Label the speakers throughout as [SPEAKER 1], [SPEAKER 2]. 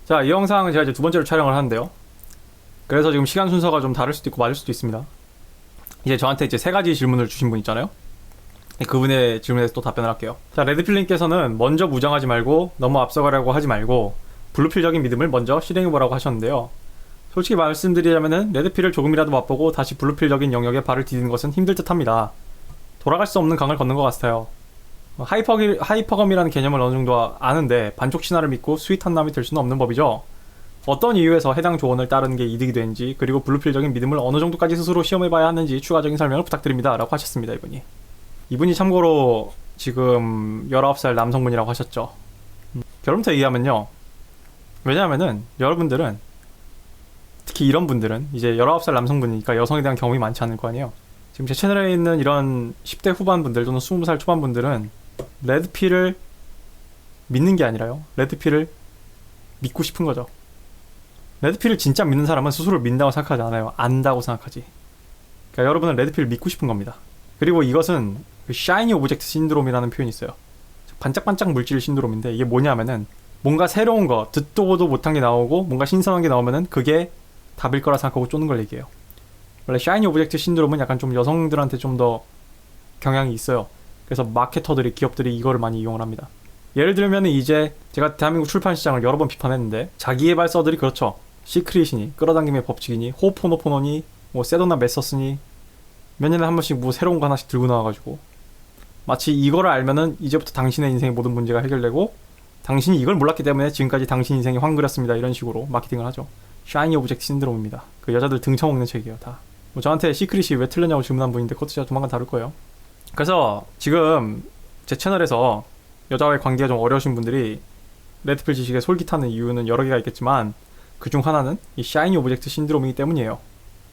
[SPEAKER 1] 자, 이 영상은 제가 이제 두 번째로 촬영을 하는데요. 그래서 지금 시간 순서가 좀 다를 수도 있고 맞을 수도 있습니다. 이제 저한테 이제 세 가지 질문을 주신 분 있잖아요. 그분의 질문에 또 답변을 할게요. 자, 레드필님께서는 먼저 무장하지 말고 너무 앞서가려고 하지 말고 블루필적인 믿음을 먼저 실행해보라고 하셨는데요. 솔직히 말씀드리자면은 레드필을 조금이라도 맛보고 다시 블루필적인 영역에 발을 디디는 것은 힘들 듯 합니다. 돌아갈 수 없는 강을 걷는 것 같아요. 하이퍼검이라는 개념을 어느 정도 아는데 반쪽 신화를 믿고 스윗한 남이 될 수는 없는 법이죠. 어떤 이유에서 해당 조언을 따르는 게 이득이 되는지, 그리고 블루필적인 믿음을 어느 정도까지 스스로 시험해봐야 하는지 추가적인 설명을 부탁드립니다 라고 하셨습니다. 이분이 참고로 지금 19살 남성분이라고 하셨죠. 결론부터 얘기하면요, 왜냐하면은 여러분들은, 특히 이런 분들은 이제 19살 남성분이니까 여성에 대한 경험이 많지 않을 거 아니에요. 지금 제 채널에 있는 이런 10대 후반분들 또는 20살 초반분들은 레드필을 믿는 게 아니라요, 레드필을 믿고 싶은 거죠. 레드필을 진짜 믿는 사람은 스스로를 믿는다고 생각하지 않아요. 안다고 생각하지. 그러니까 여러분은 레드필을 믿고 싶은 겁니다. 그리고 이것은 그 샤이니 오브젝트 신드롬이라는 표현이 있어요. 반짝반짝 물질 신드롬인데, 이게 뭐냐면은 뭔가 새로운 거, 듣도 보도 못한 게 나오고 뭔가 신선한 게 나오면은 그게 답일 거라 생각하고 쪼는 걸 얘기해요. 원래 샤이니 오브젝트 신드롬은 약간 좀 여성들한테 좀 더 경향이 있어요. 그래서 마케터들이, 기업들이 이거를 많이 이용을 합니다. 예를 들면 이제 제가 대한민국 출판 시장을 여러 번 비판했는데, 자기개발서들이 그렇죠. 시크릿이니, 끌어당김의 법칙이니, 호포노포노니, 뭐 세도나 메서스니, 몇 년에 한 번씩 뭐 새로운 거 하나씩 들고 나와가지고 마치 이거를 알면은 이제부터 당신의 인생의 모든 문제가 해결되고 당신이 이걸 몰랐기 때문에 지금까지 당신 인생이 황그렸습니다, 이런 식으로 마케팅을 하죠. 샤이니 오브젝트 신드롬입니다. 그 여자들 등쳐먹는 책이에요, 다. 뭐 저한테 시크릿이 왜 틀렸냐고 질문한 분인데 그것도 제가 조만간 다룰 거예요. 그래서 지금 제 채널에서 여자와의 관계가 좀 어려우신 분들이 레드필 지식에 솔깃하는 이유는 여러 개가 있겠지만, 그중 하나는 이 샤이니 오브젝트 신드롬이기 때문이에요.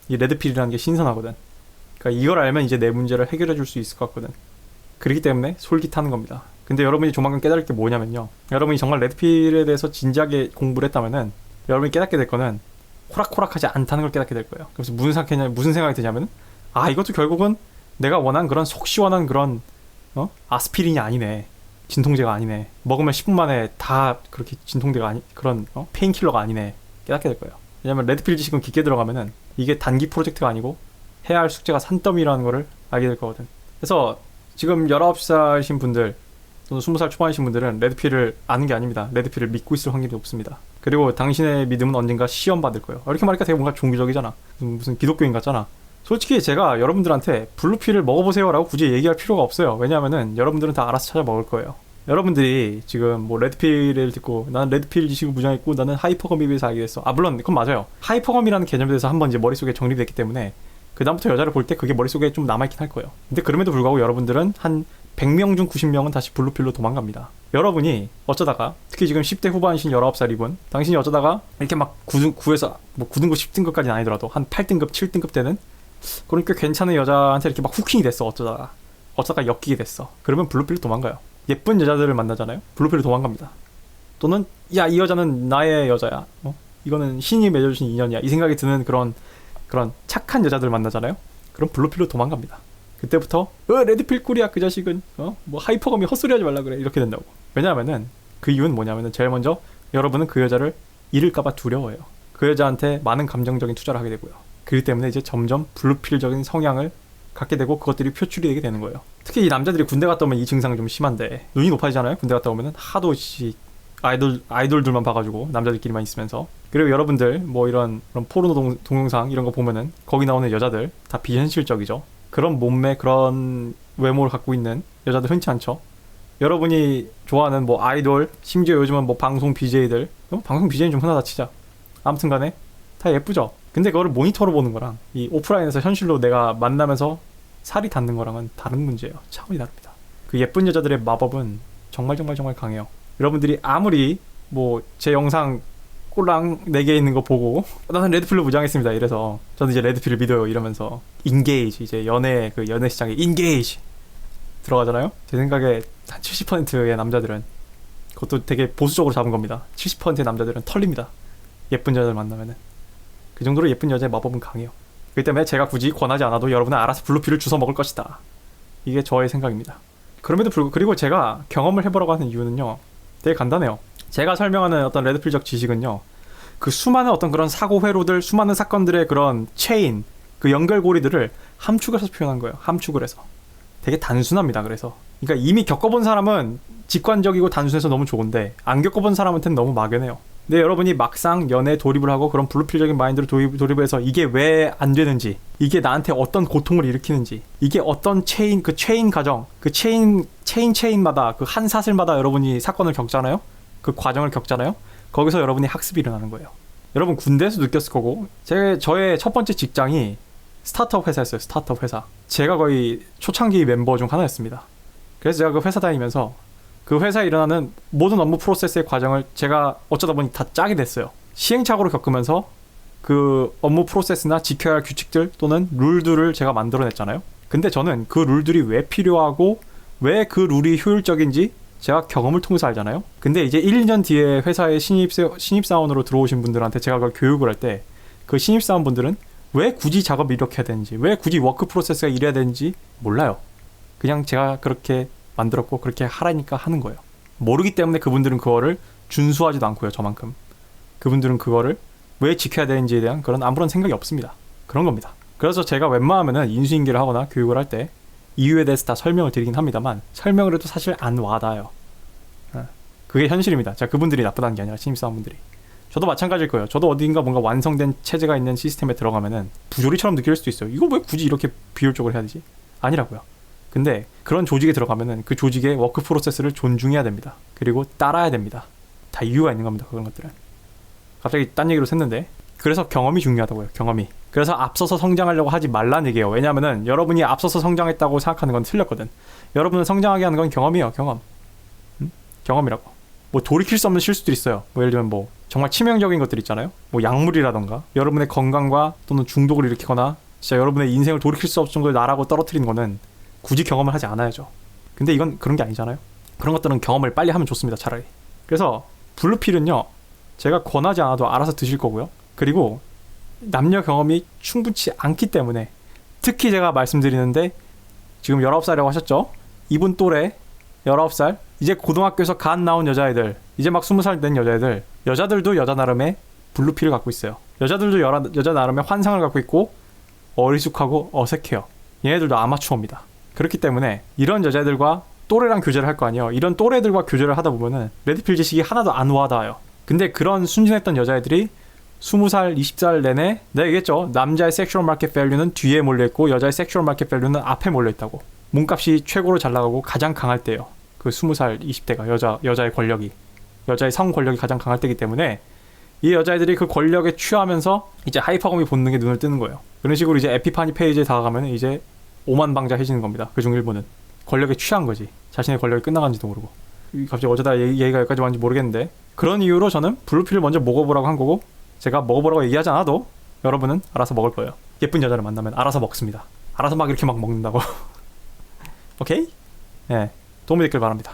[SPEAKER 1] 이 레드필이라는 게 신선하거든. 그러니까 이걸 알면 이제 내 문제를 해결해 줄 수 있을 것 같거든. 그렇기 때문에 솔깃하는 겁니다. 근데 여러분이 조만간 깨달을 게 뭐냐면요, 여러분이 정말 레드필에 대해서 진지하게 공부를 했다면은 여러분이 깨닫게 될 거는 호락호락하지 않다는 걸 깨닫게 될 거예요. 그래서 무슨 생각이 드냐면은, 아, 이것도 결국은 내가 원한 그런 속 시원한 그런 아스피린이 아니네, 진통제가 아니네, 먹으면 10분 만에 다 그렇게 진통제가 아니, 그런 페인킬러가 아니네, 깨닫게 될 거예요. 왜냐면 레드필 지식은 깊게 들어가면은 이게 단기 프로젝트가 아니고 해야 할 숙제가 산더미라는 거를 알게 될 거거든. 그래서 지금 19살이신 분들 또는 20살 초반이신 분들은 레드필을 아는 게 아닙니다. 레드필을 믿고 있을 확률이 높습니다. 그리고 당신의 믿음은 언젠가 시험 받을 거예요. 이렇게 말하니까 되게 뭔가 종교적이잖아. 무슨 기독교인 같잖아. 솔직히 제가 여러분들한테 블루필을 먹어보세요 라고 굳이 얘기할 필요가 없어요. 왜냐하면은 여러분들은 다 알아서 찾아 먹을 거예요. 여러분들이 지금 뭐 레드필을 듣고 나는 레드필 지식을 무장했고 나는 하이퍼검에 비해서 알게 됐어. 아, 물론 그건 맞아요. 하이퍼검이라는 개념에 대해서 한번 이제 머릿속에 정립됐기 때문에 그 다음부터 여자를 볼 때 그게 머릿속에 좀 남아있긴 할 거예요. 근데 그럼에도 불구하고 여러분들은 한 100명 중 90명은 다시 블루필로 도망갑니다. 여러분이 어쩌다가, 특히 지금 10대 후반이신 19살 이분, 당신이 어쩌다가 이렇게 막 9에서 뭐 9등급 10등급까지는 아니더라도 한 8등급 7등급 되는 그런 꽤 괜찮은 여자한테 이렇게 막 후킹이 됐어. 어쩌다가 엮이게 됐어. 그러면 블루필로 도망가요. 예쁜 여자들을 만나잖아요, 블루필로 도망갑니다. 또는 야, 이 여자는 나의 여자야, 이거는 신이 맺어주신 인연이야, 이 생각이 드는 그런 착한 여자들 만나잖아요. 그럼 블루필로 도망갑니다. 그때부터 레드필 꿀이야 그 자식은, 뭐 하이퍼검이 헛소리하지 말라 그래, 이렇게 된다고. 왜냐하면은 그 이유는 뭐냐면은 제일 먼저 여러분은 그 여자를 잃을까봐 두려워해요. 그 여자한테 많은 감정적인 투자를 하게 되고요. 그렇기 때문에 이제 점점 블루필적인 성향을 갖게 되고 그것들이 표출이 되게 되는 거예요. 특히 이 남자들이 군대 갔다 오면 이 증상이 좀 심한데, 눈이 높아지잖아요. 군대 갔다 오면은 하도 아이돌들만 봐가지고 남자들끼리만 있으면서. 그리고 여러분들 뭐 이런 포르노 동영상 이런 거 보면은 거기 나오는 여자들 다 비현실적이죠. 그런 몸매, 그런 외모를 갖고 있는 여자들 흔치 않죠. 여러분이 좋아하는 뭐 아이돌, 심지어 요즘은 뭐 방송 BJ들, 방송 BJ는 좀 흔하다 치자. 아무튼 간에 다 예쁘죠. 근데 그거를 모니터로 보는 거랑 이 오프라인에서 현실로 내가 만나면서 살이 닿는 거랑은 다른 문제예요. 차원이 다릅니다. 그 예쁜 여자들의 마법은 정말 강해요. 여러분들이 아무리 뭐 제 영상 꼴랑 4개 있는 거 보고 나는 레드필로 무장했습니다, 이래서 저는 이제 레드필을 믿어요 이러면서 인게이지, 이제 연애 시장에 인게이지 들어가잖아요. 제 생각에 한 70%의 남자들은, 그것도 되게 보수적으로 잡은 겁니다, 70%의 남자들은 털립니다. 예쁜 여자를 만나면은. 그 정도로 예쁜 여자의 마법은 강해요. 그렇기 때문에 제가 굳이 권하지 않아도 여러분은 알아서 블루필을 주워 먹을 것이다. 이게 저의 생각입니다. 그럼에도 불구하고, 그리고 제가 경험을 해보라고 하는 이유는요, 되게 간단해요. 제가 설명하는 어떤 레드필적 지식은요, 그 수많은 어떤 그런 사고 회로들, 수많은 사건들의 그런 체인, 그 연결고리들을 함축을 해서 표현한 거예요. 함축을 해서. 되게 단순합니다. 그래서 그러니까 이미 겪어본 사람은 직관적이고 단순해서 너무 좋은데 안 겪어본 사람한테는 너무 막연해요. 근데 여러분이 막상 연애에 돌입을 하고 그런 블루필적인 마인드로 돌입을 해서 이게 왜 안 되는지, 이게 나한테 어떤 고통을 일으키는지, 이게 어떤 체인, 그 체인 과정, 그 체인마다 그 한 사슬마다 여러분이 사건을 겪잖아요. 그 과정을 겪잖아요. 거기서 여러분이 학습이 일어나는 거예요. 여러분 군대에서 느꼈을 거고, 저의 첫 번째 직장이 스타트업 회사였어요. 스타트업 회사. 제가 거의 초창기 멤버 중 하나였습니다. 그래서 제가 그 회사 다니면서 그 회사에 일어나는 모든 업무 프로세스의 과정을 제가 어쩌다 보니 다 짜게 됐어요. 시행착오를 겪으면서 그 업무 프로세스나 지켜야 할 규칙들 또는 룰들을 제가 만들어냈잖아요. 근데 저는 그 룰들이 왜 필요하고 왜 그 룰이 효율적인지 제가 경험을 통해서 알잖아요. 근데 이제 1, 2년 뒤에 회사에 신입사원으로 들어오신 분들한테 제가 그걸 교육을 할 때 그 신입사원분들은 왜 굳이 작업을 이렇게 해야 되는지, 왜 굳이 워크 프로세스가 이래야 되는지 몰라요. 그냥 제가 그렇게 만들었고 그렇게 하라니까 하는 거예요. 모르기 때문에 그분들은 그거를 준수하지도 않고요. 저만큼. 그분들은 그거를 왜 지켜야 되는지에 대한 그런 아무런 생각이 없습니다. 그런 겁니다. 그래서 제가 웬만하면은 인수인계를 하거나 교육을 할 때 이유에 대해서 다 설명을 드리긴 합니다만, 설명을 해도 사실 안 와닿아요. 그게 현실입니다. 자, 그분들이 나쁘다는 게 아니라 신입사원분들이. 저도 마찬가지일 거예요. 저도 어딘가 뭔가 완성된 체제가 있는 시스템에 들어가면은 부조리처럼 느낄 수도 있어요. 이거 왜 굳이 이렇게 비효율적으로 해야 되지? 아니라고요. 근데 그런 조직에 들어가면은 그 조직의 워크 프로세스를 존중해야 됩니다. 그리고 따라야 됩니다. 다 이유가 있는 겁니다. 그런 것들은. 갑자기 딴 얘기로 샜는데, 그래서 경험이 중요하다고요. 경험이. 그래서 앞서서 성장하려고 하지 말라는 얘기예요. 왜냐면은 여러분이 앞서서 성장했다고 생각하는 건 틀렸거든. 여러분은 성장하게 하는 건 경험이에요. 경험. 경험이라고. 뭐 돌이킬 수 없는 실수들이 있어요. 뭐 예를 들면 뭐 정말 치명적인 것들 있잖아요. 뭐 약물이라던가 여러분의 건강과 또는 중독을 일으키거나 진짜 여러분의 인생을 돌이킬 수 없을 정도의 나라고 떨어뜨리는 거는 굳이 경험을 하지 않아야죠. 근데 이건 그런 게 아니잖아요. 그런 것들은 경험을 빨리 하면 좋습니다. 차라리. 그래서 블루필은요, 제가 권하지 않아도 알아서 드실 거고요. 그리고 남녀 경험이 충분치 않기 때문에, 특히 제가 말씀드리는데 지금 19살이라고 하셨죠? 이분 또래 19살, 이제 고등학교에서 갓 나온 여자애들, 이제 막 20살 된 여자애들, 여자들도 여자 나름의 블루필을 갖고 있어요. 여자들도 여자 나름의 환상을 갖고 있고 어리숙하고 어색해요. 얘네들도 아마추어입니다. 그렇기 때문에 이런 여자애들과 또래랑 교제를 할 거 아니에요. 이런 또래들과 교제를 하다 보면은 레드필 지식이 하나도 안 와닿아요. 근데 그런 순진했던 여자애들이 20살, 20살 내내 내가 얘기했죠. 남자의 섹슈얼 마켓 밸류는 뒤에 몰려있고 여자의 섹슈얼 마켓 밸류는 앞에 몰려있다고. 몸값이 최고로 잘 나가고 가장 강할 때예요. 그 20살, 20대가 여자의 권력이, 여자의 성 권력이 가장 강할 때이기 때문에 이 여자애들이 그 권력에 취하면서 이제 하이퍼거미 본능에 눈을 뜨는 거예요. 그런 식으로 이제 에피파니 페이지에 다가가면 이제 오만방자해지는 겁니다. 그중 일부는 권력에 취한 거지. 자신의 권력이 끝나간지도 모르고. 갑자기 어쩌다 얘기가 여기까지 왔는지 모르겠는데, 그런 이유로 저는 블루필을 먼저 먹어보라고 한 거고, 제가 먹어보라고 얘기하지 않아도 여러분은 알아서 먹을 거예요. 예쁜 여자를 만나면 알아서 먹습니다. 알아서 막 이렇게 막 먹는다고. 오케이? 네, 도움이 됐길 바랍니다.